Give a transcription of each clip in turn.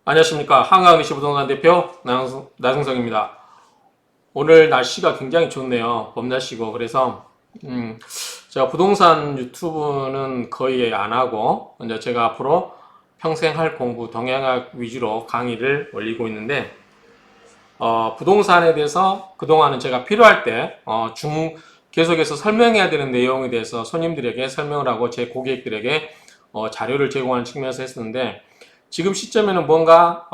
안녕하십니까. 한강리시 부동산 대표 나승성입니다. 오늘 날씨가 굉장히 좋네요. 봄날씨고. 그래서 제가 부동산 유튜브는 거의 안 하고 이제 제가 앞으로 평생 할 공부 동향학 위주로 강의를 올리고 있는데 부동산에 대해서 그동안은 제가 필요할 때 계속해서 설명해야 되는 내용에 대해서 손님들에게 설명을 하고 제 고객들에게 자료를 제공하는 측면에서 했었는데, 지금 시점에는 뭔가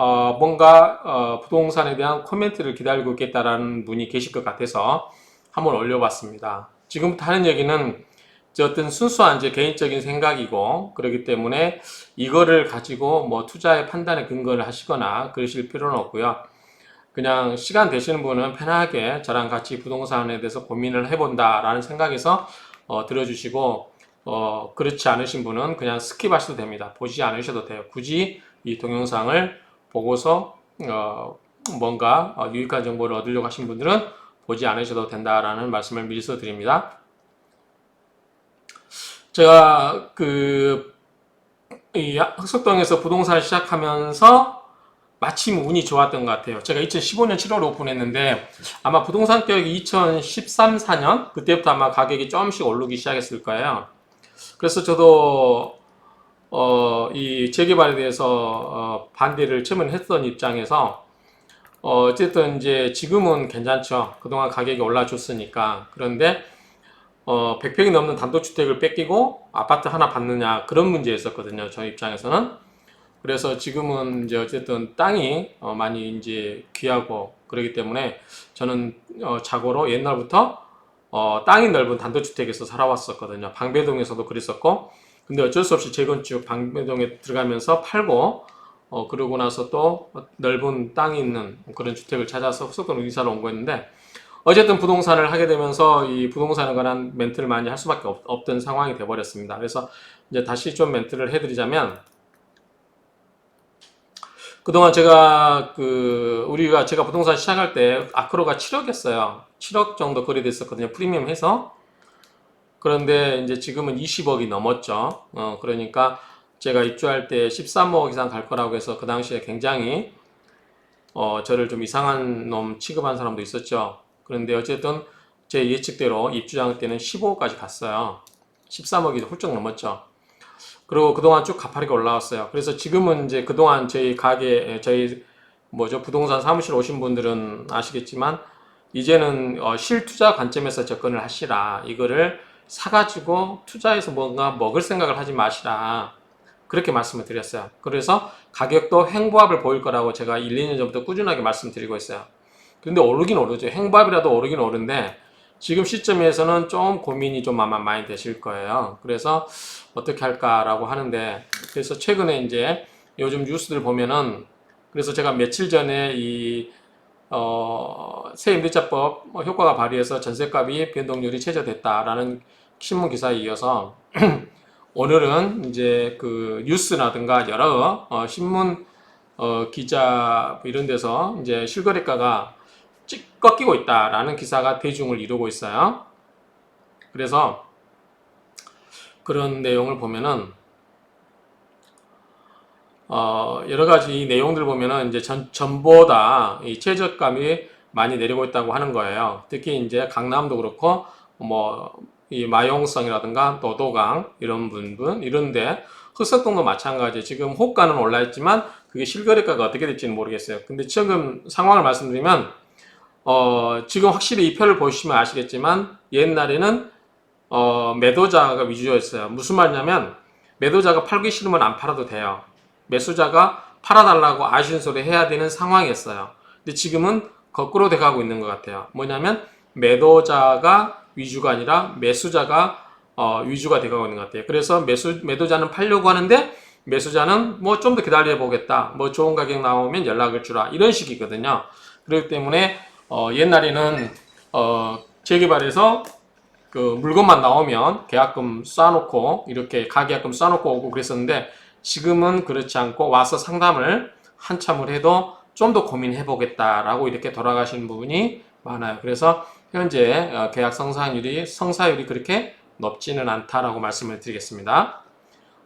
부동산에 대한 코멘트를 기다리고 있겠다라는 분이 계실 것 같아서 한번 올려봤습니다. 지금부터 하는 얘기는 제 어떤 순수한 제 개인적인 생각이고, 그렇기 때문에 이거를 가지고 뭐 투자의 판단의 근거를 하시거나 그러실 필요는 없고요. 그냥 시간 되시는 분은 편하게 저랑 같이 부동산에 대해서 고민을 해본다라는 생각에서 들어주시고, 그렇지 않으신 분은 그냥 스킵하셔도 됩니다. 보지 않으셔도 돼요. 굳이 이 동영상을 보고서 뭔가 유익한 정보를 얻으려고 하신 분들은 보지 않으셔도 된다라는 말씀을 미리서 드립니다. 제가 이 흑석동에서 부동산을 시작하면서 마침 운이 좋았던 것 같아요. 제가 2015년 7월에 오픈했는데 아마 부동산 가격이 2013, 4년 그때부터 아마 가격이 조금씩 오르기 시작했을 거예요. 그래서 저도 이 재개발에 대해서 반대를 처음에 했던 입장에서 어쨌든 이제 지금은 괜찮죠. 그동안 가격이 올라줬으니까. 그런데 100평이 넘는 단독주택을 뺏기고 아파트 하나 받느냐, 그런 문제였었거든요. 저희 입장에서는. 그래서 지금은 이제 어쨌든 땅이 많이 이제 귀하고 그러기 때문에 저는 자고로 옛날부터 땅이 넓은 단독주택에서 살아왔었거든요. 방배동에서도 그랬었고, 근데 어쩔 수 없이 재건축 방배동에 들어가면서 팔고 그러고 나서 또 넓은 땅이 있는 그런 주택을 찾아서 흑석동으로 이사를 온 거였는데, 어쨌든 부동산을 하게 되면서 이 부동산에 관한 멘트를 많이 할 수밖에 없던 상황이 돼버렸습니다. 그래서 이제 다시 좀 멘트를 해드리자면, 그동안 제가 부동산 시작할 때 아크로가 7억이었어요. 7억 정도 거래됐었거든요. 프리미엄 해서. 그런데 이제 지금은 20억이 넘었죠. 그러니까 제가 입주할 때 13억 이상 갈 거라고 해서 그 당시에 굉장히 저를 좀 이상한 놈 취급한 사람도 있었죠. 그런데 어쨌든 제 예측대로 입주장 때는 15억까지 갔어요. 13억이 훌쩍 넘었죠. 그리고 그동안 쭉 가파르게 올라왔어요. 그래서 지금은 이제 그동안 저희 부동산 사무실 오신 분들은 아시겠지만, 이제는 실투자 관점에서 접근을 하시라. 이거를 사가지고 투자해서 뭔가 먹을 생각을 하지 마시라. 그렇게 말씀을 드렸어요. 그래서 가격도 횡보합을 보일 거라고 제가 1, 2년 전부터 꾸준하게 말씀드리고 있어요. 근데 오르긴 오르죠. 횡보합이라도 오르긴 오르는데 지금 시점에서는 좀 고민이 좀 아마 많이 되실 거예요. 그래서 어떻게 할까라고 하는데, 그래서 최근에 이제 요즘 뉴스들 보면은, 그래서 제가 며칠 전에 세임대차법 효과가 발휘해서 전세값이 변동률이 최저됐다라는 신문 기사에 이어서 오늘은 이제 그 뉴스라든가 여러 신문 기자 이런 데서 이제 실거래가가 꺾이고 있다라는 기사가 대중을 이루고 있어요. 그래서 그런 내용을 보면은 여러 가지 내용들 보면은 이제 전보다 이 최저감이 많이 내리고 있다고 하는 거예요. 특히 이제 강남도 그렇고 이 마용성이라든가 노도강 이런 부분 이런데, 흑석동도 마찬가지. 지금 호가는 올라있지만 그게 실거래가가 어떻게 될지는 모르겠어요. 근데 지금 상황을 말씀드리면 지금 확실히 이 표를 보시면 아시겠지만 옛날에는 매도자가 위주였어요. 무슨 말이냐면 매도자가 팔기 싫으면 안 팔아도 돼요. 매수자가 팔아달라고 아쉬운 소리 해야 되는 상황이었어요. 근데 지금은 거꾸로 돼가고 있는 것 같아요. 뭐냐면 매도자가 위주가 아니라 매수자가 위주가 돼가고 있는 것 같아요. 그래서 매도자는 팔려고 하는데 매수자는 뭐 좀 더 기다려 보겠다, 뭐 좋은 가격 나오면 연락을 주라, 이런 식이거든요. 그렇기 때문에 옛날에는 재개발에서 그 물건만 나오면 계약금 쏴놓고 이렇게 가계약금 쏴놓고 오고 그랬었는데, 지금은 그렇지 않고 와서 상담을 한참을 해도 좀 더 고민해 보겠다라고 이렇게 돌아가시는 부분이 많아요. 그래서 현재 계약 성사율이 그렇게 높지는 않다라고 말씀을 드리겠습니다.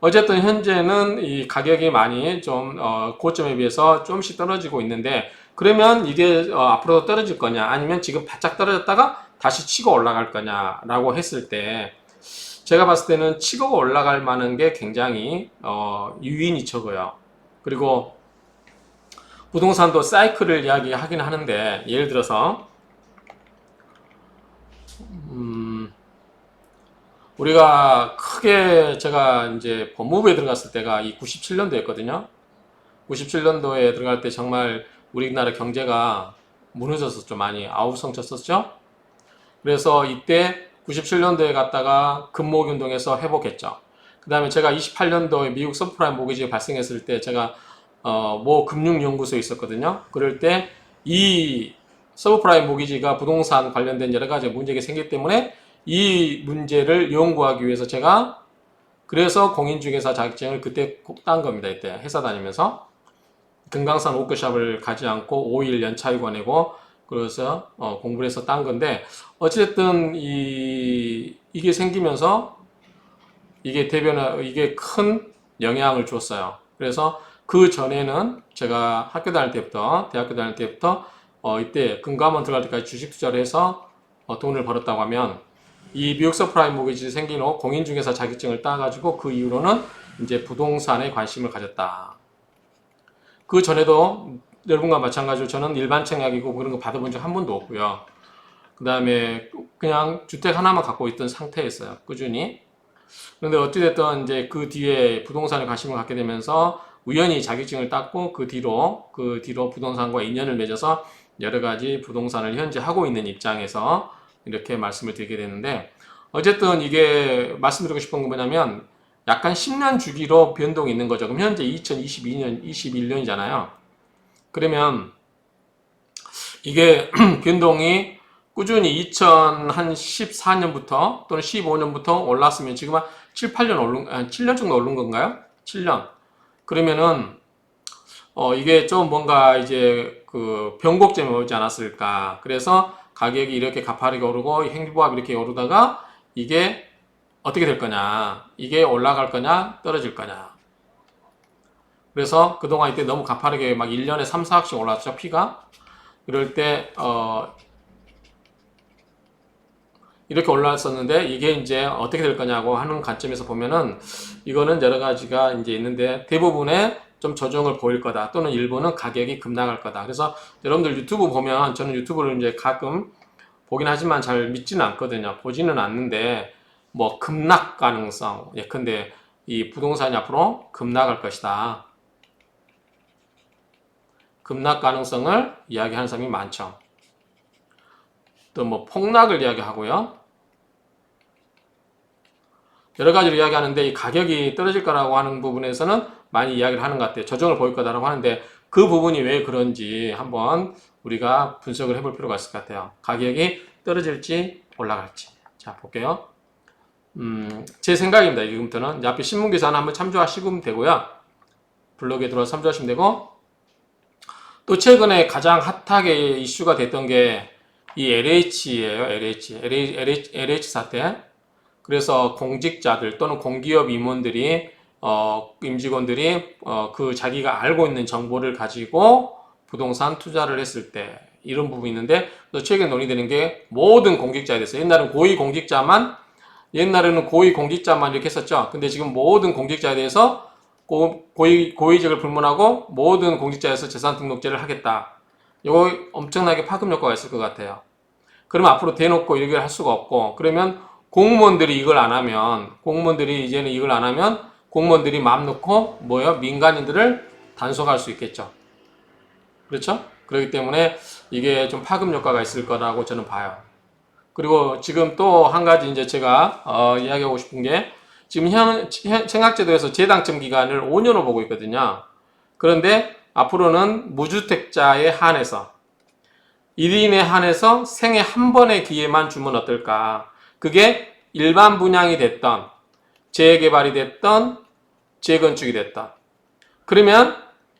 어쨌든 현재는 이 가격이 많이 좀 고점에 비해서 조금씩 떨어지고 있는데, 그러면 이게 앞으로도 떨어질 거냐, 아니면 지금 바짝 떨어졌다가 다시 치고 올라갈 거냐라고 했을 때, 제가 봤을 때는 치고 올라갈 만한 게 굉장히 유인이 적어요. 그리고 부동산도 사이클을 이야기하긴 하는데, 예를 들어서 우리가 크게, 제가 이제 법무부에 들어갔을 때가 이 97년도였거든요. 97년도에 들어갈 때 정말 우리나라 경제가 무너졌었죠. 많이 아우성쳤었죠. 그래서 이때 97년도에 갔다가 금모균동에서 회복했죠. 그 다음에 제가 28년도에 미국 서프라임 모기지가 발생했을 때 제가 모 금융연구소에 있었거든요. 그럴 때 이 서브프라임 모기지가 부동산 관련된 여러 가지 문제가 생기기 때문에 이 문제를 연구하기 위해서 제가, 그래서 공인중개사 자격증을 그때 꼭 딴 겁니다. 이때 회사 다니면서 금강산 워크숍을 가지 않고 5일 연차휴가 내고, 그래서 공부를 해서 딴 건데, 어쨌든 이게 생기면서 이게 큰 영향을 줬어요. 그래서 그 전에는 제가 학교 다닐 때부터, 대학교 다닐 때부터 이때 금감원 들어갈 때까지 주식 투자를 해서 돈을 벌었다고 하면, 이 미국 서프라임 모기지 생긴 후 공인중개사 자격증을 따가지고 그 이후로는 이제 부동산에 관심을 가졌다. 그 전에도 여러분과 마찬가지로 저는 일반 청약이고 그런 거 받아본 적 한 번도 없고요. 그 다음에 그냥 주택 하나만 갖고 있던 상태였어요. 꾸준히. 그런데 어찌됐든 이제 그 뒤에 부동산에 관심을 갖게 되면서 우연히 자격증을 땄고, 그 뒤로 부동산과 인연을 맺어서 여러 가지 부동산을 현재 하고 있는 입장에서 이렇게 말씀을 드리게 되는데, 어쨌든 이게 말씀드리고 싶은 건 뭐냐면, 약간 10년 주기로 변동이 있는 거죠. 그럼 현재 2022년, 21년이잖아요. 그러면 이게 변동이 꾸준히 2014년부터 또는 15년부터 올랐으면 지금 한 7, 8년 7년 정도 오른 건가요? 7년. 그러면은 이게 좀 뭔가 이제 그 변곡점이 오지 않았을까. 그래서 가격이 이렇게 가파르게 오르고 행보합이 이렇게 오르다가 이게 어떻게 될 거냐. 이게 올라갈 거냐, 떨어질 거냐. 그래서 그동안 이때 너무 가파르게 막 1년에 3, 4억씩 올랐죠, 피가. 그럴 때 이렇게 올라왔었는데 이게 이제 어떻게 될 거냐고 하는 관점에서 보면은 이거는 여러 가지가 이제 있는데, 대부분의 좀 조정을 보일 거다, 또는 일부는 가격이 급락할 거다. 그래서 여러분들 유튜브 보면, 저는 유튜브를 이제 가끔 보긴 하지만 잘 믿지는 않거든요. 보지는 않는데, 뭐 급락 가능성, 예컨대 이 부동산이 앞으로 급락할 것이다, 급락 가능성을 이야기하는 사람이 많죠. 또 뭐 폭락을 이야기하고요. 여러 가지로 이야기하는데, 이 가격이 떨어질 거라고 하는 부분에서는 많이 이야기를 하는 것 같아요. 조정을 보일 거다라고 하는데, 그 부분이 왜 그런지 한번 우리가 분석을 해볼 필요가 있을 것 같아요. 가격이 떨어질지 올라갈지. 자, 볼게요. 제 생각입니다. 지금부터는 앞에 신문기사는 한번 참조하시면 되고요. 블로그에 들어와서 참조하시면 되고, 또 최근에 가장 핫하게 이슈가 됐던 게 이 LH예요. LH 사태. 그래서 공직자들 또는 공기업 임원들이 임직원들이 그 자기가 알고 있는 정보를 가지고 부동산 투자를 했을 때 이런 부분이 있는데, 최근에 논의되는 게 모든 공직자에 대해서, 옛날에는 고위 공직자만 이렇게 했었죠. 근데 지금 모든 공직자에 대해서 고위직을 불문하고 모든 공직자에서 재산등록제를 하겠다. 이거 엄청나게 파급 효과가 있을 것 같아요. 그러면 앞으로 대놓고 얘기를 할 수가 없고, 그러면 공무원들이 이걸 안 하면, 공무원들이 마음 놓고 민간인들을 단속할 수 있겠죠. 그렇죠? 그렇기 때문에 이게 좀 파급 효과가 있을 거라고 저는 봐요. 그리고 지금 또 한 가지 이제 제가 이야기하고 싶은 게, 지금 청약제도에서 재당첨 기간을 5년으로 보고 있거든요. 그런데 앞으로는 무주택자에 한해서 1인에 한해서 생애 한 번의 기회만 주면 어떨까. 그게 일반 분양이 됐던, 재개발이 됐던, 재건축이 됐던. 그러면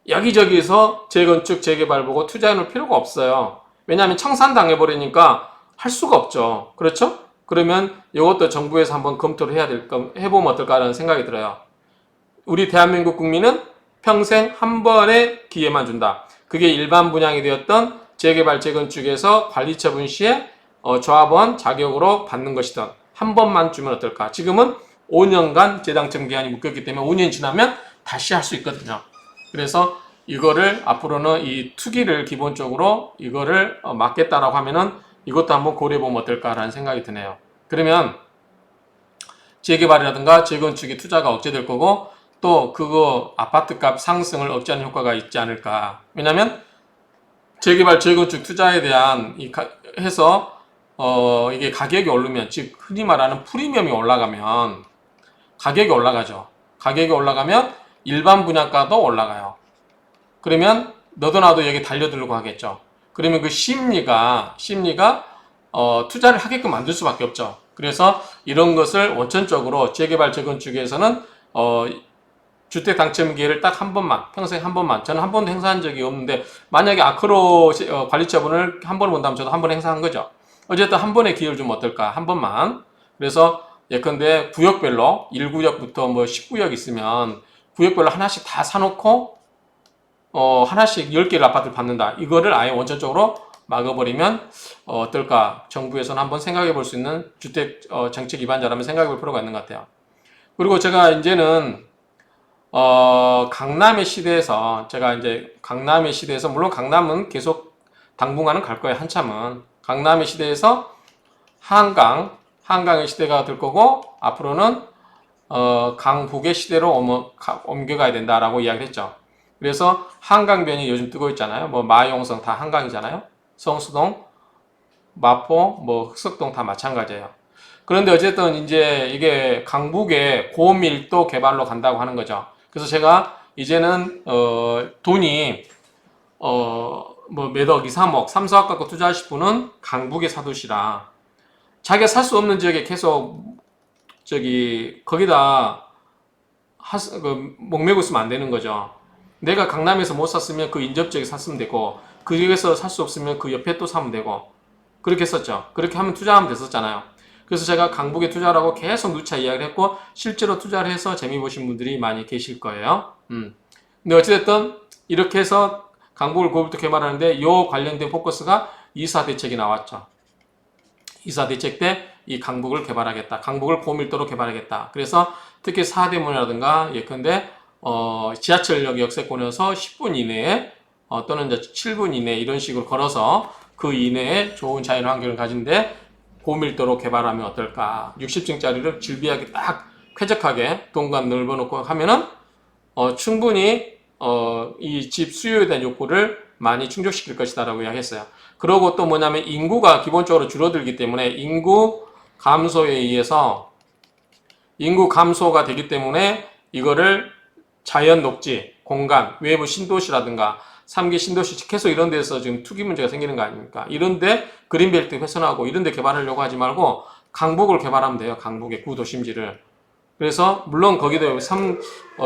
여기저기서 재건축, 재개발 보고 투자해 놓을 필요가 없어요. 왜냐하면 청산당해버리니까 할 수가 없죠. 그렇죠? 그러면 이것도 정부에서 한번 검토를 해보면 어떨까라는 생각이 들어요. 우리 대한민국 국민은 평생 한 번의 기회만 준다. 그게 일반 분양이 되었던 재개발, 재건축에서 관리처분 시에 조합원 자격으로 받는 것이든 한 번만 주면 어떨까? 지금은 5년간 재당첨 기한이 묶였기 때문에 5년이 지나면 다시 할 수 있거든요. 그래서 이거를 앞으로는 이 투기를 기본적으로 이거를 막겠다라고 하면은 이것도 한번 고려해보면 어떨까라는 생각이 드네요. 그러면 재개발이라든가 재건축의 투자가 억제될 거고 또 그거 아파트값 상승을 억제하는 효과가 있지 않을까. 왜냐면 재개발, 재건축 투자에 대한 해서 이게 가격이 오르면, 즉 흔히 말하는 프리미엄이 올라가면 가격이 올라가죠. 가격이 올라가면 일반 분양가도 올라가요. 그러면 너도 나도 여기 달려들려고 하겠죠. 그러면 그 심리가 투자를 하게끔 만들 수밖에 없죠. 그래서 이런 것을 원천적으로 재개발, 재건축에서는 주택 당첨 기회를 딱 한 번만, 평생 한 번만, 저는 한 번도 행사한 적이 없는데 만약에 아크로 관리처분을 한 번 본다면 저도 한 번 행사한 거죠. 어쨌든 한 번의 기회를 주면 어떨까? 한 번만. 그래서 예컨대 구역별로 1구역부터 뭐 10구역 있으면 구역별로 하나씩 다 사놓고 하나씩 10개를 아파트를 받는다. 이거를 아예 원천적으로 막아버리면 어떨까? 정부에서는 한번 생각해 볼 수 있는 주택 정책 입안자라면 생각해 볼 필요가 있는 것 같아요. 그리고 제가 이제는 강남의 시대에서 물론 강남은 계속 당분간은 갈 거예요. 한참은. 강남의 시대에서 한강의 시대가 될 거고 앞으로는 강북의 시대로 옮겨가야 된다라고 이야기를 했죠. 그래서 한강변이 요즘 뜨고 있잖아요. 뭐 마용성 다 한강이잖아요. 성수동, 마포, 뭐 흑석동 다 마찬가지예요. 그런데 어쨌든 이제 이게 강북의 고밀도 개발로 간다고 하는 거죠. 그래서 제가 이제는 돈이 뭐 매덕 2, 3억, 3, 4억 갖고 투자하실 분은 강북의 사두시라. 자기가 살 수 없는 지역에 계속 거기다 목매고 있으면 안 되는 거죠. 내가 강남에서 못 샀으면 그 인접 지역에 샀으면 되고 그 지역에서 살 수 없으면 그 옆에 또 사면 되고 그렇게 했었죠. 그렇게 하면 투자하면 됐었잖아요. 그래서 제가 강북에 투자라고 계속 누차 이야기를 했고 실제로 투자를 해서 재미 보신 분들이 많이 계실 거예요. 근데 어찌됐든 이렇게 해서 강북을 고부터 개발하는데 이 관련된 포커스가 이사 대책이 나왔죠. 이사 대책 때 이 강북을 개발하겠다. 강북을 고밀도로 개발하겠다. 그래서 특히 사대문이라든가 예컨대 지하철역 역세권에서 10분 이내에 또는 이제 7분 이내 이런 식으로 걸어서 그 이내에 좋은 자연 환경을 가진데 고밀도로 개발하면 어떨까? 60층짜리를 질비하게 딱 쾌적하게 동간 넓어놓고 하면은 충분히 이 집 수요에 대한 욕구를 많이 충족시킬 것이다라고 이야기했어요. 그러고 또 뭐냐면 인구가 기본적으로 줄어들기 때문에 인구 감소에 의해서 인구 감소가 되기 때문에 이거를 자연 녹지, 공간, 외부 신도시라든가 3기 신도시 계속 이런 데서 지금 투기 문제가 생기는 거 아닙니까? 이런데 그린벨트 훼손하고 이런 데 개발하려고 하지 말고 강북을 개발하면 돼요. 강북의 구도심지를. 그래서 물론 거기도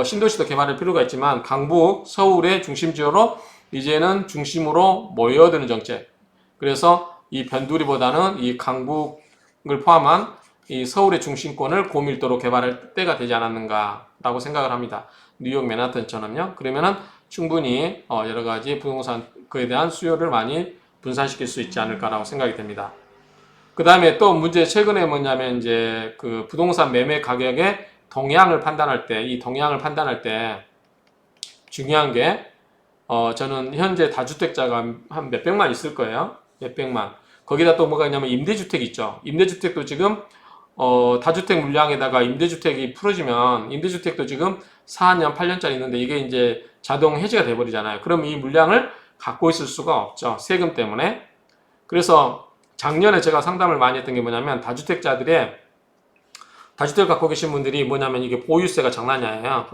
신도시도 개발할 필요가 있지만 강북, 서울의 중심지로 이제는 중심으로 모여드는 정책. 그래서 이 변두리보다는 이 강북을 포함한 이 서울의 중심권을 고밀도로 개발할 때가 되지 않았는가라고 생각을 합니다. 뉴욕 맨하탄처럼요. 그러면은 충분히 여러 가지 부동산 그에 대한 수요를 많이 분산시킬 수 있지 않을까라고 생각이 됩니다. 그 다음에 또 문제 최근에 뭐냐면 이제 그 부동산 매매 가격의 동향을 판단할 때 중요한 게 저는 현재 다주택자가 한 몇백만 있을 거예요. 몇백만. 거기다 또 뭐가 있냐면 임대주택 있죠. 임대주택도 지금 다주택 물량에다가 임대주택이 풀어지면 임대주택도 지금 4년, 8년짜리 있는데 이게 이제 자동 해지가 돼버리잖아요. 그럼 이 물량을 갖고 있을 수가 없죠. 세금 때문에. 그래서 작년에 제가 상담을 많이 했던 게 뭐냐면 다주택을 갖고 계신 분들이 뭐냐면 이게 보유세가 장난이 아니에요.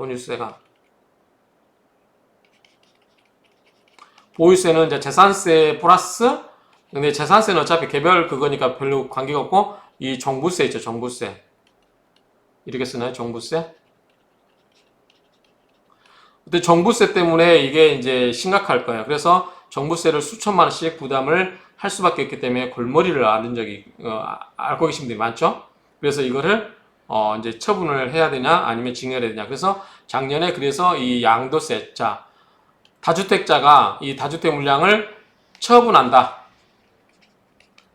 보유세는 이제 재산세 플러스 근데 재산세는 어차피 개별 그거니까 별로 관계가 없고 이 종부세 있죠. 종부세. 이렇게 쓰나요? 종부세? 근데 종부세 때문에 이게 이제 심각할 거예요. 그래서 종부세를 수천만 원씩 부담을 할 수밖에 없기 때문에 골머리를 앓은 적이 앓고 계신 분들이 많죠. 그래서 이거를 이제 처분을 해야 되냐 아니면 징계해야 되냐. 그래서 작년에 그래서 이 양도세, 자, 다주택자가 이 다주택 물량을 처분한다.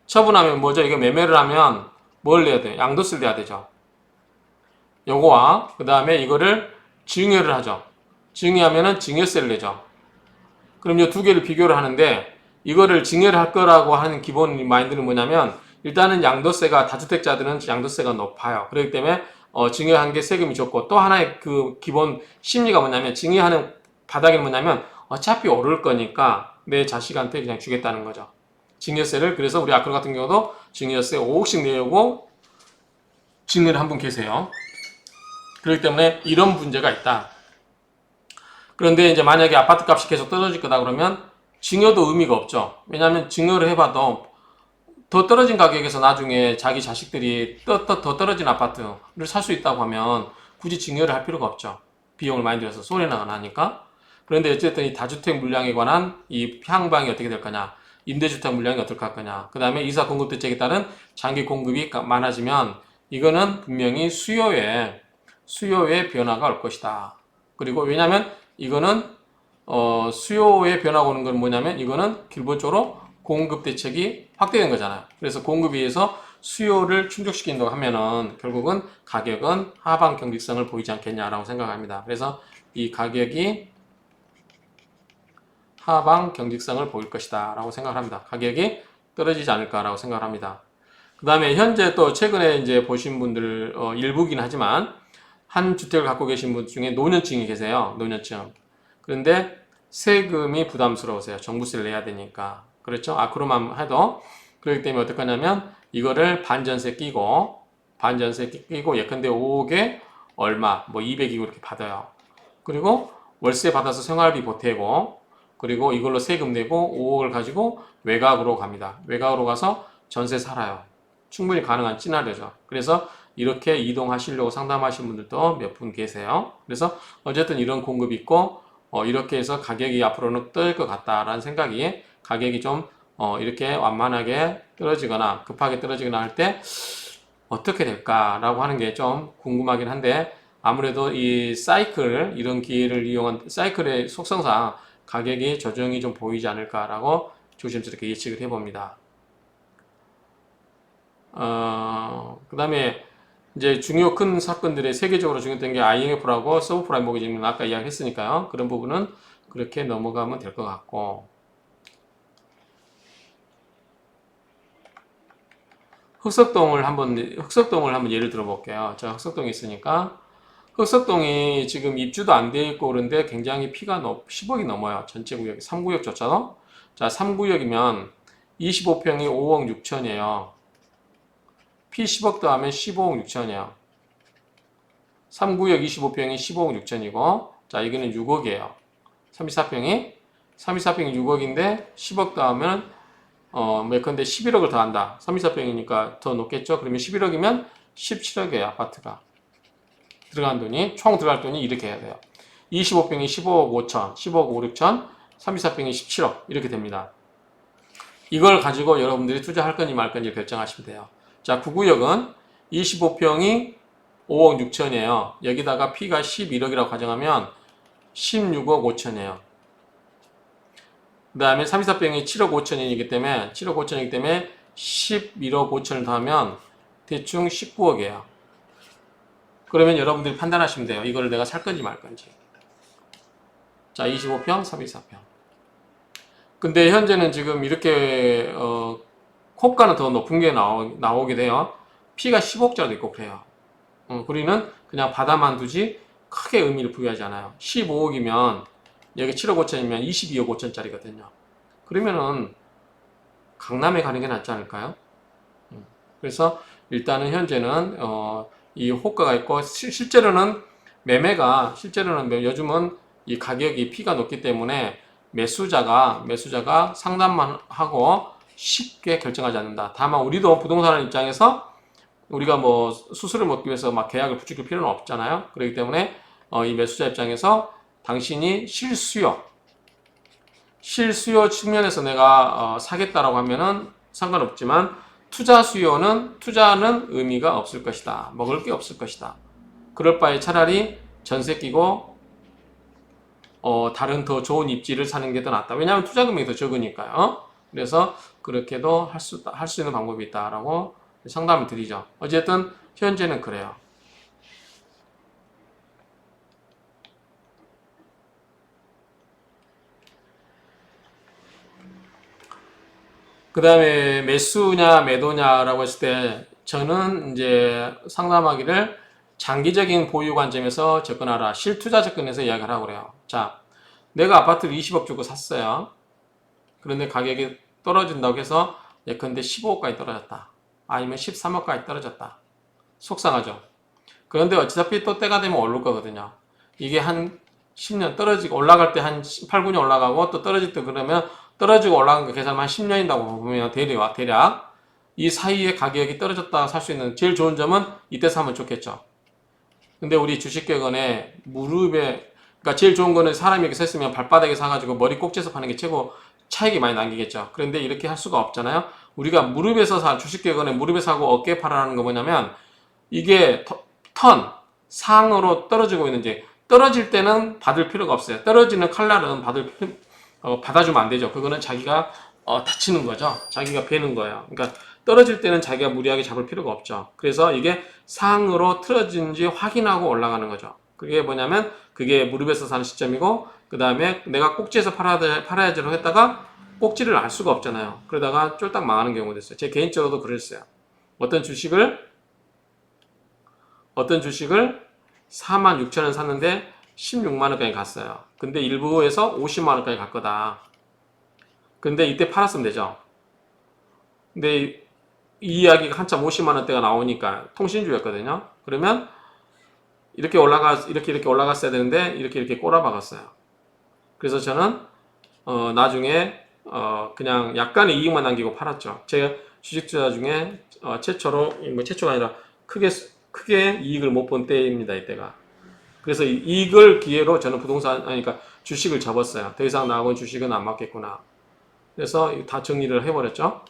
처분하면 뭐죠? 이거 매매를 하면 뭘 내야 돼? 양도세를 내야 되죠. 요거와 그 다음에 이거를 증여를 하죠. 증여하면은 증여세를 내죠. 그럼 이 두 개를 비교를 하는데 이거를 증여를 할 거라고 하는 기본 마인드는 뭐냐면 일단은 양도세가 다주택자들은 양도세가 높아요. 그렇기 때문에 증여한 게 세금이 적고 또 하나의 그 기본 심리가 뭐냐면 증여하는 바닥에는 뭐냐면 어차피 오를 거니까 내 자식한테 그냥 주겠다는 거죠. 증여세를 그래서 우리 아크로 같은 경우도 증여세 5억씩 내려고 증여를 한 분 계세요. 그렇기 때문에 이런 문제가 있다. 그런데 이제 만약에 아파트 값이 계속 떨어질 거다 그러면 증여도 의미가 없죠. 왜냐하면 증여를 해봐도 더 떨어진 가격에서 나중에 자기 자식들이 더 떨어진 아파트를 살 수 있다고 하면 굳이 증여를 할 필요가 없죠. 비용을 많이 들여서 손해나가 나니까. 그런데 어쨌든 이 다주택 물량에 관한 이 향방이 어떻게 될 거냐. 임대주택 물량이 어떻게 할 거냐. 그 다음에 이사 공급 대책에 따른 장기 공급이 많아지면 이거는 분명히 수요에 변화가 올 것이다. 그리고 왜냐하면 이거는 수요의 변화가 오는 건 뭐냐면 이거는 기본적으로 공급 대책이 확대된 거잖아요. 그래서 공급에 의해서 수요를 충족시킨다고 하면은 결국은 가격은 하방 경직성을 보이지 않겠냐라고 생각합니다. 그래서 이 가격이 하방 경직성을 보일 것이다 라고 생각합니다. 가격이 떨어지지 않을까라고 생각합니다. 그 다음에 현재 또 최근에 이제 보신 분들 일부긴 하지만 한 주택을 갖고 계신 분 중에 노년층이 계세요. 노년층. 그런데 세금이 부담스러우세요. 정부세를 내야 되니까. 그렇죠? 아크로만 해도. 그렇기 때문에 어떻게 하냐면 이거를 반전세 끼고 예컨대 5억에 얼마 뭐 200이고 이렇게 받아요. 그리고 월세 받아서 생활비 보태고 그리고 이걸로 세금 내고 5억을 가지고 외곽으로 갑니다. 외곽으로 가서 전세 살아요. 충분히 가능한 시나리오죠. 그래서 이렇게 이동하시려고 상담하신 분들도 몇 분 계세요. 그래서 어쨌든 이런 공급이 있고 이렇게 해서 가격이 앞으로는 뜰 것 같다라는 생각이 가격이 좀 이렇게 완만하게 떨어지거나 급하게 떨어지거나 할 때 어떻게 될까라고 하는 게 좀 궁금하긴 한데 아무래도 이 사이클 이런 기회를 이용한 사이클의 속성상 가격이 조정이 좀 보이지 않을까라고 조심스럽게 예측을 해봅니다. 그 다음에 이제 중요 큰 사건들의 세계적으로 중요했던 게 IMF라고 서브프라임 모기지는 아까 이야기했으니까요. 그런 부분은 그렇게 넘어가면 될 것 같고 흑석동을 한번 예를 들어 볼게요. 제가 흑석동에 있으니까 흑석동이 지금 입주도 안 돼 있고 그런데 굉장히 피가 10억이 넘어요. 전체 구역이 3구역조차도. 자, 3구역이면 25평이 5억 6천이에요. 피 10억 더하면 15억 6천이에요. 3구역 25평이 15억 6천이고 자, 여기는 6억이에요. 34평이 6억인데 10억 더하면 예컨대 11억을 더한다. 34평이니까 더 높겠죠. 그러면 11억이면 17억이에요. 아파트가. 들어간 돈이 총 들어갈 돈이 이렇게 해야 돼요. 25평이 15억 5천, 15억 5, 6천, 34평이 17억 이렇게 됩니다. 이걸 가지고 여러분들이 투자할 건지 말 건지 결정하시면 돼요. 자, 9구역은 25평이 5억 6천이에요. 여기다가 P가 11억이라고 가정하면 16억 5천이에요. 그 다음에 34평이 7억 5천이기 때문에 11억 5천을 더하면 대충 19억이에요. 그러면 여러분들이 판단하시면 돼요. 이거를 내가 살 건지 말 건지. 자, 25평, 34평. 근데 현재는 지금 이렇게 호가는 더 높은 게 나오게 돼요. P가 15억짜리도 있고 그래요. 우리는 그냥 바다만 두지 크게 의미를 부여하지 않아요. 15억이면 여기 7억 5천이면 22억 5천짜리거든요. 그러면은 강남에 가는 게 낫지 않을까요? 그래서 일단은 현재는 이 호가가 있고 실제로는 요즘은 이 가격이 P가 높기 때문에 매수자가 상담만 하고 쉽게 결정하지 않는다. 다만 우리도 부동산 입장에서 우리가 뭐 수수료 먹기 위해서 막 계약을 부추길 필요는 없잖아요. 그렇기 때문에 이 매수자 입장에서 당신이 실수요 측면에서 내가 사겠다라고 하면은 상관없지만 투자는 의미가 없을 것이다. 먹을 게 없을 것이다. 그럴 바에 차라리 전세 끼고 다른 더 좋은 입지를 사는 게 더 낫다. 왜냐하면 투자 금액이 더 적으니까요. 그래서 그렇게도 할 수 있는 방법이 있다라고 상담을 드리죠. 어쨌든 현재는 그래요. 그 다음에 매수냐 매도냐라고 했을 때 저는 이제 상담하기를 장기적인 보유 관점에서 접근하라. 실투자 접근해서 이야기를 하고 그래요. 자, 내가 아파트를 20억 주고 샀어요. 그런데 가격이 떨어진다고 해서 예컨대 15억까지 떨어졌다. 아니면 13억까지 떨어졌다. 속상하죠. 그런데 어차피 또 때가 되면 오를 거거든요. 이게 한 10년 떨어지고 올라갈 때 한 8, 9년 올라가고 또 떨어질 때 그러면 떨어지고 올라간 거 계산하면 한 10년이라고 보면 대략 이 사이에 가격이 떨어졌다 살 수 있는 제일 좋은 점은 이때 사면 좋겠죠. 근데 우리 주식객원에 무릎에 그러니까 제일 좋은 거는 사람이 이렇게 섰으면 발바닥에 사가지고 머리 꼭지에서 파는 게 최고 차익이 많이 남기겠죠. 그런데 이렇게 할 수가 없잖아요. 우리가 무릎에서 주식객원에 무릎에 사고 어깨에 팔아라는 거 뭐냐면 이게 상으로 떨어지고 있는지 떨어질 때는 받을 필요가 없어요. 떨어지는 칼날은 받아주면 안 되죠. 그거는 자기가 다치는 거죠. 자기가 베는 거예요. 그러니까 떨어질 때는 자기가 무리하게 잡을 필요가 없죠. 그래서 이게 상으로 틀어진지 확인하고 올라가는 거죠. 그게 뭐냐면 그게 무릎에서 사는 시점이고 그 다음에 내가 꼭지에서 팔아야지로 했다가 꼭지를 알 수가 없잖아요. 그러다가 쫄딱 망하는 경우도 있어요. 제 개인적으로도 그랬어요. 어떤 주식을 46,000원 샀는데 16만 원까지 갔어요. 근데 일부에서 50만 원까지 갈 거다. 근데 이때 팔았으면 되죠. 근데 이 이야기가 한참 50만 원대가 나오니까 통신주였거든요. 그러면 이렇게 올라갔어야 되는데 이렇게 꼬라박았어요. 그래서 저는 나중에 그냥 약간의 이익만 남기고 팔았죠. 제가 주식 투자 중에 최초로 뭐 최초가 아니라 크게 이익을 못 본 때입니다. 이때가. 그래서 이걸 기회로 저는 그러니까 주식을 접었어요. 더 이상 나하고는 주식은 안 맞겠구나. 그래서 다 정리를 해버렸죠.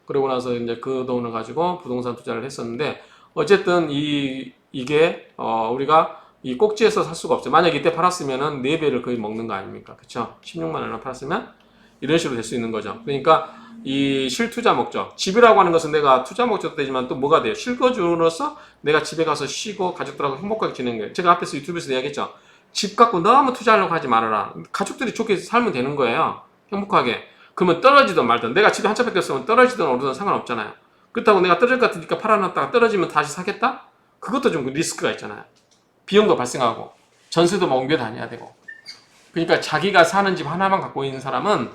그러고 나서 이제 그 돈을 가지고 부동산 투자를 했었는데 어쨌든 이게 우리가 이 꼭지에서 살 수가 없죠. 만약 이때 팔았으면은 4배를 거의 먹는 거 아닙니까? 그쵸? 16만 원을 팔았으면 이런 식으로 될 수 있는 거죠. 그러니까 이 실투자 목적, 집이라고 하는 것은 내가 투자 목적도 되지만 또 뭐가 돼요? 실거주로서 내가 집에 가서 쉬고 가족들하고 행복하게 지내는 거예요. 제가 앞에서 유튜브에서 이야기했죠. 집 갖고 너무 투자하려고 하지 말아라. 가족들이 좋게 살면 되는 거예요. 행복하게. 그러면 떨어지든 말든 내가 집에 한 채밖에 없으면 떨어지든 오르든 상관없잖아요. 그렇다고 내가 떨어질 것 같으니까 팔아놨다가 떨어지면 다시 사겠다? 그것도 좀 리스크가 있잖아요. 비용도 발생하고 전세도 뭐 옮겨 다녀야 되고. 그러니까 자기가 사는 집 하나만 갖고 있는 사람은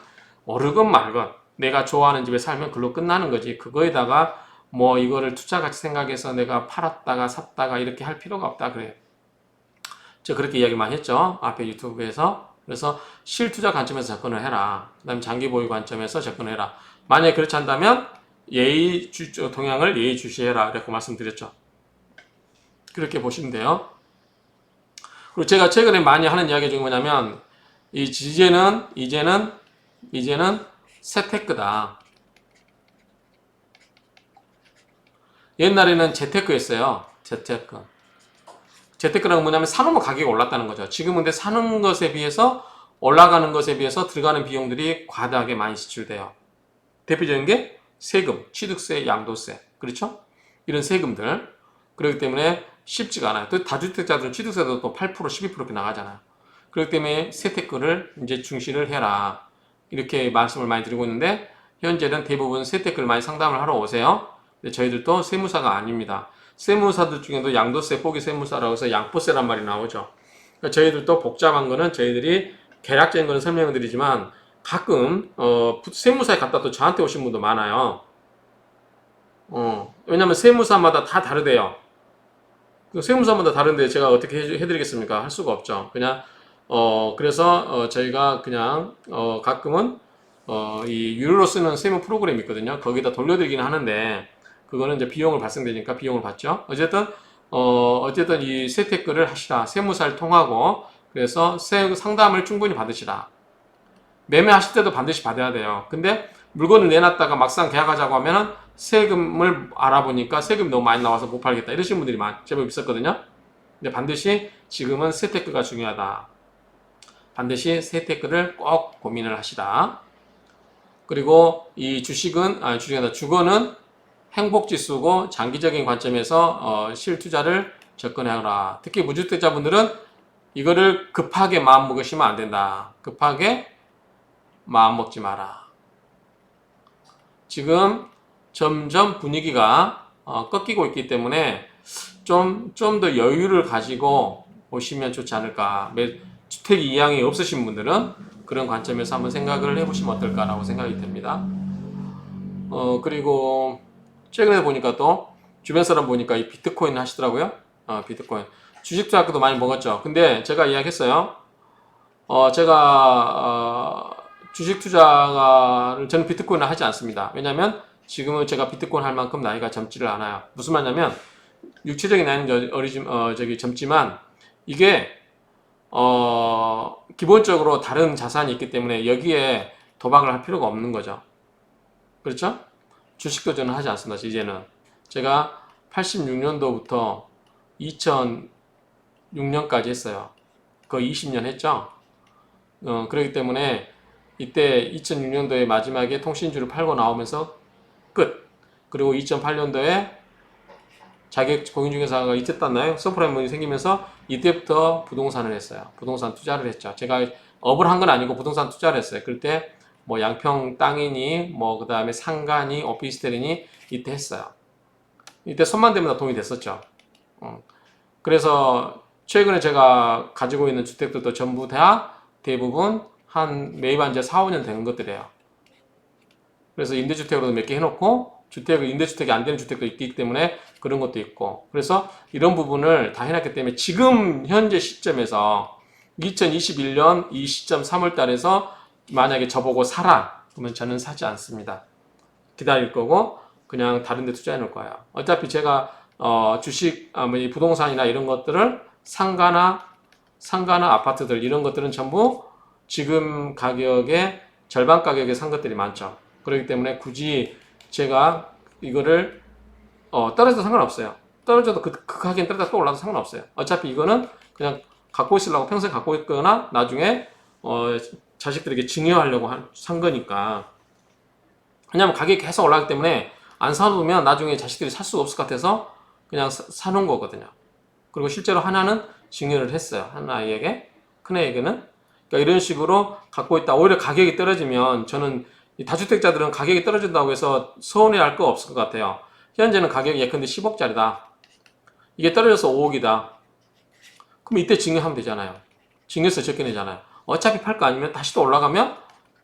오르건 말건 내가 좋아하는 집에 살면 그걸로 끝나는 거지. 그거에다가 뭐 이거를 투자같이 생각해서 내가 팔았다가 샀다가 이렇게 할 필요가 없다 그래요. 제가 그렇게 이야기 많이 했죠. 앞에 유튜브에서. 그래서 실투자 관점에서 접근을 해라. 그 다음에 장기 보유 관점에서 접근을 해라. 만약에 그렇지 않다면 동향을 예의주시해라. 이렇게 말씀드렸죠. 그렇게 보시면 돼요. 그리고 제가 최근에 많이 하는 이야기 중에 뭐냐면 이제는 세테크다. 옛날에는 재테크였어요. 재테크라는 뭐냐면 사놓으면 가격이 올랐다는 거죠. 지금은 근데 사는 것에 비해서 올라가는 것에 비해서 들어가는 비용들이 과다하게 많이 지출돼요. 대표적인 게 세금, 취득세, 양도세. 그렇죠? 이런 세금들. 그렇기 때문에 쉽지가 않아요. 또 다주택자들은 취득세도 또 8%, 12% 이렇게 나가잖아요. 그렇기 때문에 세테크를 이제 중시를 해라. 이렇게 말씀을 많이 드리고 있는데 현재는 대부분 세테크를 많이 상담을 하러 오세요. 근데 저희들도 세무사가 아닙니다. 세무사들 중에도 양도세, 포기 세무사라고 해서 양포세란 말이 나오죠. 그러니까 저희들도 복잡한 거는 저희들이 개략적인 거는 설명을 드리지만 가끔 세무사에 갔다 또 저한테 오신 분도 많아요. 왜냐면 세무사마다 다 다르대요. 세무사마다 다른데 제가 어떻게 해드리겠습니까? 할 수가 없죠. 그냥 그래서 저희가 그냥 가끔은 이 유료로 쓰는 세무 프로그램이 있거든요. 거기다 돌려드리긴 하는데 그거는 이제 비용을 발생되니까 비용을 받죠. 어쨌든 이 세테크를 하시라. 세무사를 통하고 그래서 상담을 충분히 받으시라. 매매하실 때도 반드시 받아야 돼요. 근데 물건을 내놨다가 막상 계약하자고 하면은 세금을 알아보니까 세금이 너무 많이 나와서 못 팔겠다 이러신 분들이 제법 있었거든요. 근데 반드시 지금은 세테크가 중요하다. 반드시 세테크를 꼭 고민을 하시다. 그리고 이 주거는 행복지수고 장기적인 관점에서 실투자를 접근하라. 특히 무주택자분들은 이거를 급하게 마음 먹으시면 안 된다. 급하게 마음 먹지 마라. 지금 점점 분위기가 꺾이고 있기 때문에 좀 더 여유를 가지고 보시면 좋지 않을까. 주택 이양이 없으신 분들은 그런 관점에서 한번 생각을 해보시면 어떨까라고 생각이 듭니다. 그리고 최근에 보니까 또 주변 사람 보니까 이 비트코인 하시더라고요. 비트코인. 주식 투자도 많이 먹었죠. 근데 제가 이야기했어요. 주식 투자를 저는 비트코인을 하지 않습니다. 왜냐면 지금은 제가 비트코인 할 만큼 나이가 젊지를 않아요. 무슨 말이냐면 육체적인 나이는 젊지만 이게 기본적으로 다른 자산이 있기 때문에 여기에 도박을 할 필요가 없는 거죠. 그렇죠? 주식도 저는 하지 않습니다. 이제는 제가 86년도부터 2006년까지 했어요. 거의 20년 했죠. 그렇기 때문에 이때 2006년도에 마지막에 통신주를 팔고 나오면서 끝. 그리고 2008년도에 자격 공인중개사가 이때 땄나요? 서프라임이 생기면서 이때부터 부동산을 했어요. 부동산 투자를 했죠. 제가 업을 한 건 아니고 부동산 투자를 했어요. 그럴 때 뭐 양평 땅이니 뭐 그 다음에 상가니 오피스텔이니 이때 했어요. 이때 손만 대면 다 돈이 됐었죠. 그래서 최근에 제가 가지고 있는 주택들도 전부 다 대부분 매입한 지 4, 5년 된 것들이에요. 그래서 임대주택으로도 몇 개 해놓고 임대주택이 안 되는 주택도 있기 때문에 그런 것도 있고, 그래서 이런 부분을 다 해놨기 때문에 지금 현재 시점에서 2021년 이 시점 3월 달에서 만약에 저보고 사라 그러면 저는 사지 않습니다. 기다릴 거고 그냥 다른 데 투자해 놓을 거예요. 어차피 제가 주식, 부동산이나 이런 것들을 상가나 아파트들 이런 것들은 전부 지금 가격의 절반 가격에 산 것들이 많죠. 그렇기 때문에 굳이 제가 이거를 떨어져도 상관없어요. 떨어져도 극하게 떨어졌다 또 올라도 상관없어요. 어차피 이거는 그냥 갖고 있으려고 평소에 갖고 있거나 나중에 자식들에게 증여하려고 산 거니까. 왜냐면 가격이 계속 올라가기 때문에 안 사놓으면 나중에 자식들이 살 수가 없을 것 같아서 그냥 사놓은 거거든요. 그리고 실제로 하나는 증여를 했어요. 한 아이에게, 큰 아이에게는. 그러니까 이런 식으로 갖고 있다. 오히려 가격이 떨어지면 저는 이 다주택자들은 가격이 떨어진다고 해서 서운해할 거 없을 것 같아요. 현재는 가격이 예컨대 10억짜리다. 이게 떨어져서 5억이다. 그럼 이때 증여하면 되잖아요. 증여세 적게내잖아요. 어차피 팔 거 아니면 다시 또 올라가면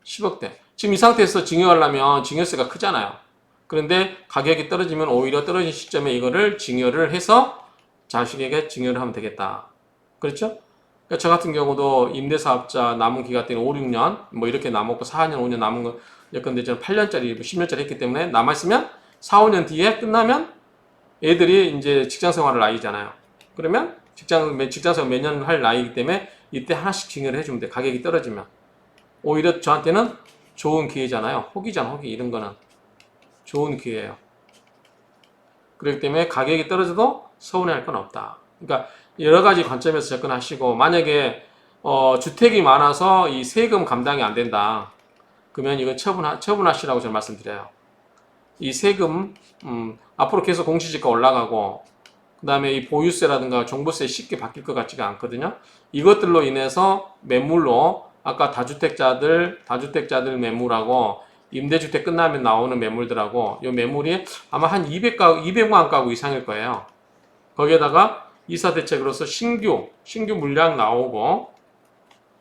10억대. 지금 이 상태에서 증여하려면 증여세가 크잖아요. 그런데 가격이 떨어지면 오히려 떨어진 시점에 이거를 증여를 해서 자식에게 증여를 하면 되겠다. 그렇죠? 그러니까 저 같은 경우도 임대사업자 남은 기간 때는 5, 6년 뭐 이렇게 남았고 4년, 5년 남은 거 예컨대 저는 8년짜리, 10년짜리 했기 때문에 남아있으면 4, 5년 뒤에 끝나면 애들이 이제 직장 생활을 나이잖아요. 그러면 직장 생활 몇 년 할 나이이기 때문에 이때 하나씩 증여를 해주면 돼. 가격이 떨어지면. 오히려 저한테는 좋은 기회잖아요. 호기잖아, 호기. 이런 거는. 좋은 기회예요. 그렇기 때문에 가격이 떨어져도 서운해할 건 없다. 그러니까 여러 가지 관점에서 접근하시고, 만약에 주택이 많아서 이 세금 감당이 안 된다. 그러면 이건 처분하시라고 저는 말씀드려요. 이 세금 앞으로 계속 공시지가 올라가고 그 다음에 이 보유세라든가 종부세 쉽게 바뀔 것 같지가 않거든요. 이것들로 인해서 매물로 아까 다주택자들 매물하고 임대주택 끝나면 나오는 매물들하고 이 매물이 아마 한 200만 가구 이상일 거예요. 거기에다가 이사대책으로서 신규 물량 나오고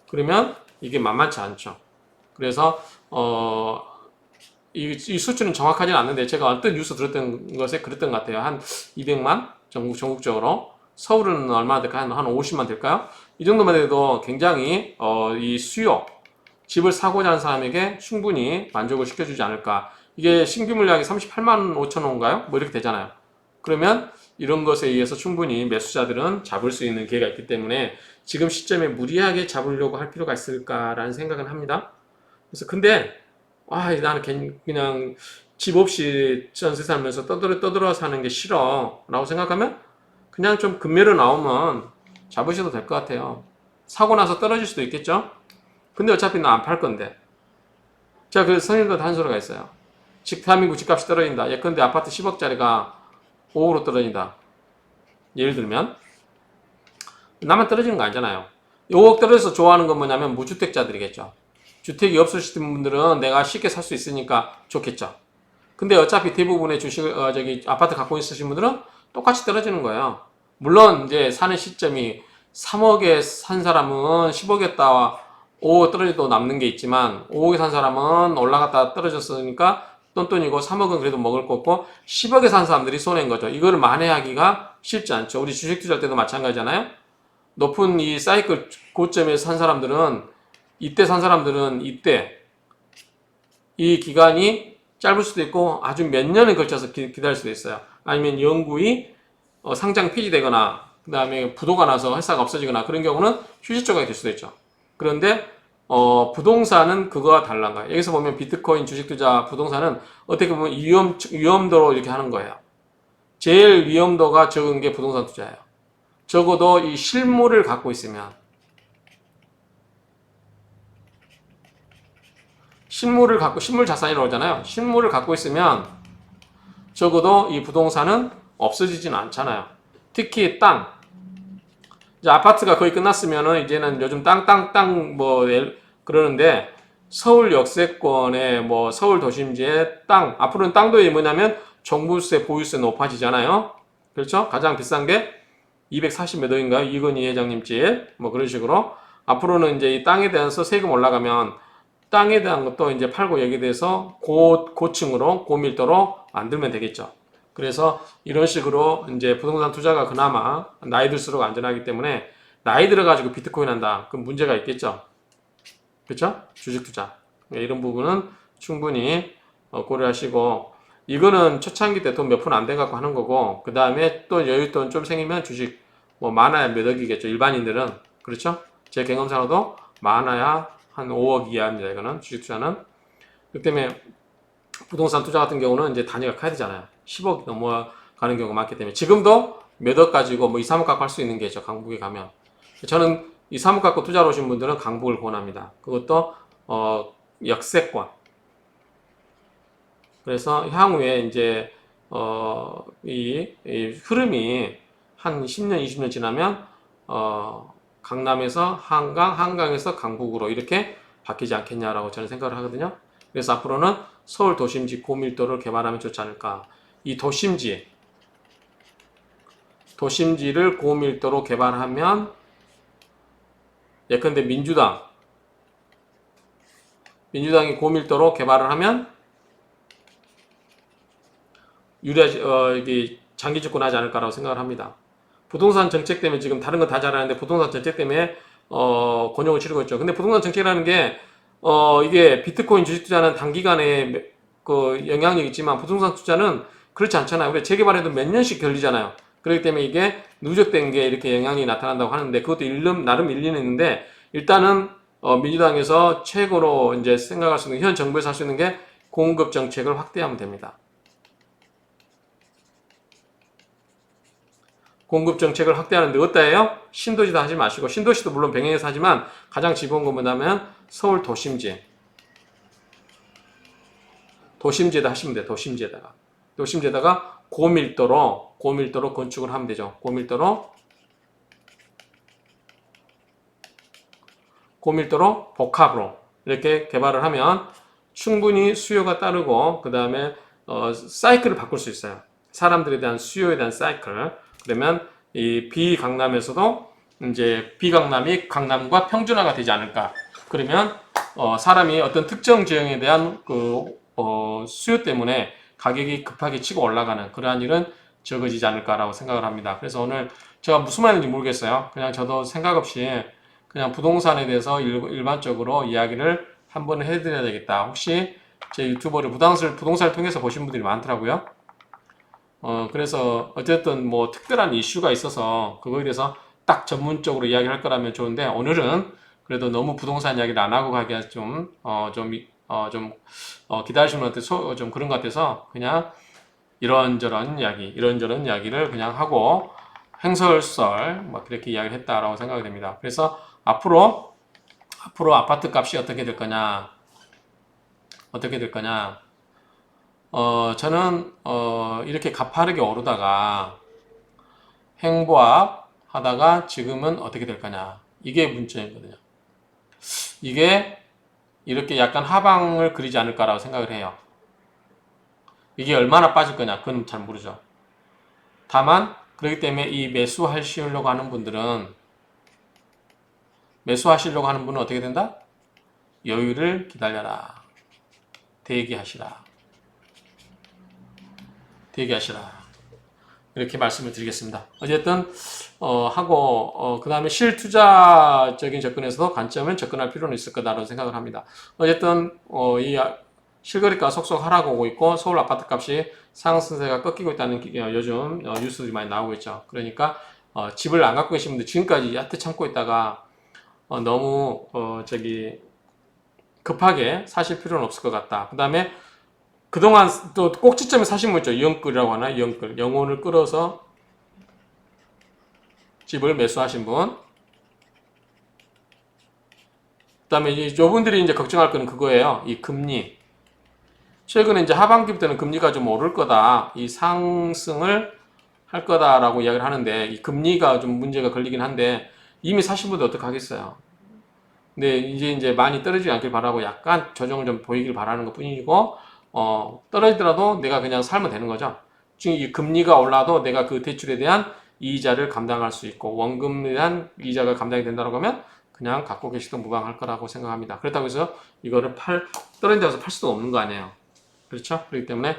그러면 이게 만만치 않죠. 그래서 이 수치는 정확하지는 않는데 제가 어떤 뉴스 들었던 것에 그랬던 것 같아요. 한 200만 전국적으로. 서울은 얼마나 될까요? 한 50만 될까요? 이 정도만 해도 굉장히 이 수요, 집을 사고자 하는 사람에게 충분히 만족을 시켜주지 않을까. 이게 신규 물량이 38만 5천 호인가요? 뭐 이렇게 되잖아요. 그러면 이런 것에 의해서 충분히 매수자들은 잡을 수 있는 기회가 있기 때문에 지금 시점에 무리하게 잡으려고 할 필요가 있을까라는 생각은 합니다. 그래서 근데 나는 그냥 집 없이 전세 살면서 떠들어 사는 게 싫어 라고 생각하면 그냥 좀 금매로 나오면 잡으셔도 될 것 같아요. 사고 나서 떨어질 수도 있겠죠. 근데 어차피 나 안 팔 건데. 자, 그래서 선생님도 한 소리가 있어요. 대한민국 집값이 떨어진다. 예컨대 아파트 10억짜리가 5억으로 떨어진다. 예를 들면 나만 떨어지는 거 아니잖아요. 5억 떨어져서 좋아하는 건 뭐냐면 무주택자들이겠죠. 주택이 없으신 분들은 내가 쉽게 살 수 있으니까 좋겠죠. 근데 어차피 대부분의 아파트 갖고 있으신 분들은 똑같이 떨어지는 거예요. 물론 이제 사는 시점이 3억에 산 사람은 10억에다가 5억 떨어져도 남는 게 있지만 5억에 산 사람은 올라갔다 떨어졌으니까 똔똔이고 3억은 그래도 먹을 거 없고 10억에 산 사람들이 손해인 거죠. 이거를 만회하기가 쉽지 않죠. 우리 주식 투자할 때도 마찬가지잖아요. 높은 이 사이클 고점에서 산 사람들은 이때 산 사람들은 이때 이 기간이 짧을 수도 있고 아주 몇 년에 걸쳐서 기다릴 수도 있어요. 아니면 영구히 상장 폐지되거나 그 다음에 부도가 나서 회사가 없어지거나 그런 경우는 휴지 조각이 될 수도 있죠. 그런데 부동산은 그거와 달라는 거예요. 여기서 보면 비트코인, 주식투자, 부동산은 어떻게 보면 위험도로 이렇게 하는 거예요. 제일 위험도가 적은 게 부동산 투자예요. 적어도 이 실물을 갖고 있으면 실물 자산이라고 하잖아요. 실물을 갖고 있으면 적어도 이 부동산은 없어지진 않잖아요. 특히 땅. 이제 아파트가 거의 끝났으면은 이제는 요즘 땅 뭐 그러는데 서울 역세권의 뭐 서울 도심지의 땅 앞으로는 땅도 뭐냐면 종부세 보유세 높아지잖아요. 그렇죠? 가장 비싼 게 240 몇 억인가요? 이건희 회장님 집 뭐 그런 식으로 앞으로는 이제 이 땅에 대해서 세금 올라가면 땅에 대한 것도 이제 팔고 여기에 대해서 고층으로 고밀도로 만들면 되겠죠. 그래서 이런 식으로 이제 부동산 투자가 그나마 나이 들수록 안전하기 때문에 나이 들어가지고 비트코인 한다. 그럼 문제가 있겠죠. 그렇죠? 주식 투자. 이런 부분은 충분히 고려하시고 이거는 초창기 때 돈 몇 푼 안 돼 갖고 하는 거고 그 다음에 또 여윳돈 좀 생기면 주식 뭐 많아야 몇 억이겠죠. 일반인들은 그렇죠? 제 경험상으로도 많아야 한 5억 이하입니다. 이거는 주식 투자는 그렇기 때문에 부동산 투자 같은 경우는 이제 단위가 커야 되잖아요. 10억 넘어가는 경우가 많기 때문에 지금도 몇 억 가지고 뭐 2, 3억 갖고 할 수 있는 게 있죠. 강북에 가면 저는 2, 3억 갖고 투자로 오신 분들은 강북을 권합니다. 그것도 역세권. 그래서 향후에 이제 이 흐름이 한 10년, 20년 지나면 강남에서 한강, 한강에서 강북으로 이렇게 바뀌지 않겠냐라고 저는 생각을 하거든요. 그래서 앞으로는 서울 도심지 고밀도를 개발하면 좋지 않을까. 이 도심지를 고밀도로 개발하면 예컨대 민주당이 고밀도로 개발을 하면 이게 장기 집권하지 않을까라고 생각을 합니다. 부동산 정책 때문에 지금 다른 거 다 잘하는데 부동산 정책 때문에 곤욕을 치르고 있죠. 근데 부동산 정책이라는 게 이게 비트코인 주식 투자는 단기간에 그 영향력이 있지만 부동산 투자는 그렇지 않잖아요. 우리 재개발에도 몇 년씩 걸리잖아요. 그렇기 때문에 이게 누적된 게 이렇게 영향이 나타난다고 하는데 그것도 나름 일리는 있는데 일단은 민주당에서 최고로 이제 생각할 수 있는 현 정부에서 할 수 있는 게 공급 정책을 확대하면 됩니다. 공급 정책을 확대하는데 어때요? 신도시도 하지 마시고 신도시도 물론 병행해서 하지만 가장 지붕 건 뭐냐면 서울 도심지에다 하시면 돼요. 도심지에다가 고밀도로 건축을 하면 되죠. 고밀도로 복합으로 이렇게 개발을 하면 충분히 수요가 따르고 그 다음에 사이클을 바꿀 수 있어요. 사람들에 대한 수요에 대한 사이클. 그러면 이 비강남에서도 이제 비강남이 강남과 평준화가 되지 않을까. 그러면 사람이 어떤 특정 지역에 대한 수요 때문에 가격이 급하게 치고 올라가는 그러한 일은 적어지지 않을까라고 생각을 합니다. 그래서 오늘 제가 무슨 말인지 모르겠어요. 그냥 저도 생각 없이 그냥 부동산에 대해서 일반적으로 이야기를 한번 해드려야 되겠다. 혹시 제 유튜버를 부동산을 통해서 보신 분들이 많더라고요. 그래서 어쨌든 뭐 특별한 이슈가 있어서 그거에 대해서 딱 전문적으로 이야기할 거라면 좋은데 오늘은 그래도 너무 부동산 이야기를 안 하고 가기가 좀 기다리시는 분한테 좀 그런 것 같아서 그냥 이런저런 이야기를 그냥 하고 행설설 뭐 그렇게 이야기를 했다라고 생각이 됩니다. 그래서 앞으로 아파트 값이 어떻게 될 거냐, 저는 이렇게 가파르게 오르다가 행보합 하다가 지금은 어떻게 될 거냐, 이게 문제거든요. 이게 이렇게 약간 하방을 그리지 않을까라고 생각을 해요. 이게 얼마나 빠질 거냐, 그건 잘 모르죠. 다만 그렇기 때문에 이 매수하시려고 하는 분은 어떻게 된다? 여유를 기다려라. 대기하시라. 이렇게 말씀을 드리겠습니다. 어쨌든 그 다음에 실투자적인 접근에서도 관점은 접근할 필요는 있을 거다라고 생각을 합니다. 어쨌든 이 실거래가 속속 하락하고 오고 있고 서울 아파트 값이 상승세가 꺾이고 있다는 요즘 뉴스들이 많이 나오고 있죠. 그러니까 집을 안 갖고 계신 분들 지금까지 야트 참고 있다가 너무 급하게 사실 필요는 없을 것 같다. 그 다음에 그동안 또 꼭지점에 사신 분 있죠. 이연끌이라고 하나? 이연끌. 영혼을 끌어서 집을 매수하신 분. 그 다음에 이분들이 이제 걱정할 거는 그거예요. 이 금리. 최근에 이제 하반기부터는 금리가 좀 오를 거다. 이 상승을 할 거다라고 이야기를 하는데, 이 금리가 좀 문제가 걸리긴 한데, 이미 사신 분들 어떡하겠어요. 근데 이제 많이 떨어지지 않길 바라고 약간 조정을 좀 보이길 바라는 것 뿐이고, 떨어지더라도 내가 그냥 살면 되는 거죠. 지금 이 금리가 올라도 내가 그 대출에 대한 이자를 감당할 수 있고, 원금에 대한 이자가 감당이 된다고 하면 그냥 갖고 계시도 무방할 거라고 생각합니다. 그렇다고 해서 이거를 떨어진다고 해서 팔 수도 없는 거 아니에요. 그렇죠? 그렇기 때문에,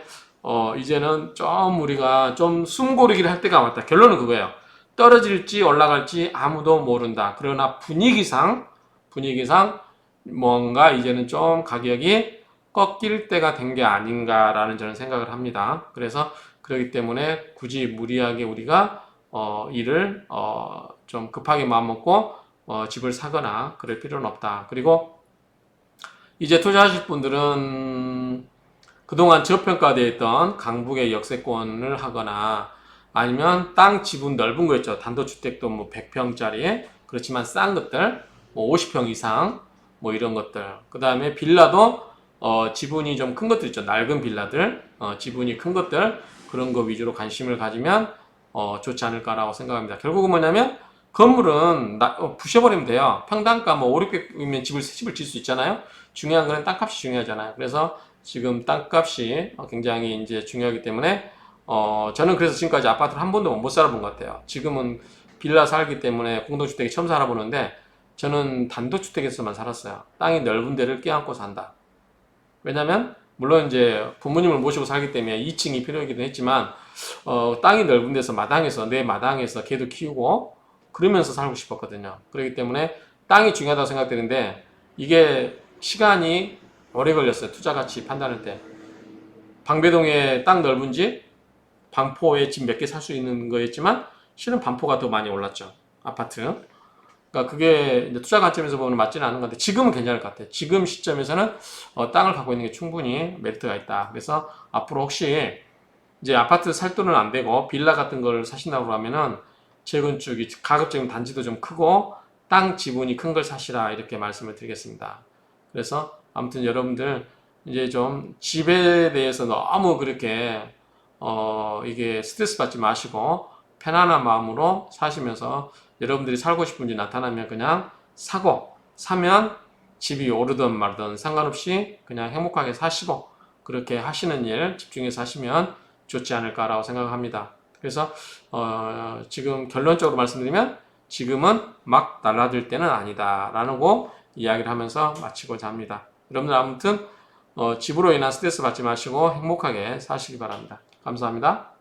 이제는 좀 우리가 좀 숨고르기를 할 때가 왔다. 결론은 그거예요. 떨어질지 올라갈지 아무도 모른다. 그러나 분위기상 뭔가 이제는 좀 가격이 꺾일 때가 된 게 아닌가라는 저는 생각을 합니다. 그래서 그렇기 때문에 굳이 무리하게 우리가 이를 좀 급하게 마음먹고 집을 사거나 그럴 필요는 없다. 그리고 이제 투자하실 분들은 그동안 저평가되어 있던 강북의 역세권을 하거나 아니면 땅 지분 넓은 거 있죠. 단독주택도 뭐 100평짜리 그렇지만 싼 것들 뭐 50평 이상 뭐 이런 것들. 그 다음에 빌라도 지분이 좀 큰 것들 있죠. 낡은 빌라들, 지분이 큰 것들 그런 거 위주로 관심을 가지면 좋지 않을까라고 생각합니다. 결국은 뭐냐면 건물은 부셔버리면 돼요. 평당가 뭐 5, 600이면 집을 질 수 있잖아요. 중요한 거는 땅값이 중요하잖아요. 그래서 지금 땅값이 굉장히 이제 중요하기 때문에 저는 그래서 지금까지 아파트를 한 번도 못 살아본 것 같아요. 지금은 빌라 살기 때문에 공동주택이 처음 살아보는데 저는 단독주택에서만 살았어요. 땅이 넓은 데를 껴안고 산다. 왜냐면 물론 이제 부모님을 모시고 살기 때문에 2층이 필요하기도 했지만 땅이 넓은 데서 내 마당에서 개도 키우고 그러면서 살고 싶었거든요. 그렇기 때문에 땅이 중요하다고 생각되는데 이게 시간이 오래 걸렸어요. 투자 가치 판단할 때. 방배동에 땅 넓은 집, 반포에 집 몇 개 살 수 있는 거였지만 실은 반포가 더 많이 올랐죠. 아파트. 그러니까 그게 이제 투자 관점에서 보면 맞지는 않은 건데 지금은 괜찮을 것 같아요. 지금 시점에서는 땅을 갖고 있는 게 충분히 메리트가 있다. 그래서 앞으로 혹시 이제 아파트 살 돈은 안 되고 빌라 같은 걸 사신다고 하면은 재건축이 가급적이면 단지도 좀 크고 땅 지분이 큰 걸 사시라 이렇게 말씀을 드리겠습니다. 그래서 아무튼 여러분들 이제 좀 집에 대해서 너무 그렇게 이게 스트레스 받지 마시고 편안한 마음으로 사시면서 여러분들이 살고 싶은 집 나타나면 그냥 사면 집이 오르든 말든 상관없이 그냥 행복하게 사시고 그렇게 하시는 일 집중해서 하시면 좋지 않을까라고 생각합니다. 그래서 지금 결론적으로 말씀드리면 지금은 막 날라들 때는 아니다라는 거 이야기를 하면서 마치고자 합니다. 여러분들 아무튼 집으로 인한 스트레스 받지 마시고 행복하게 사시기 바랍니다. 감사합니다.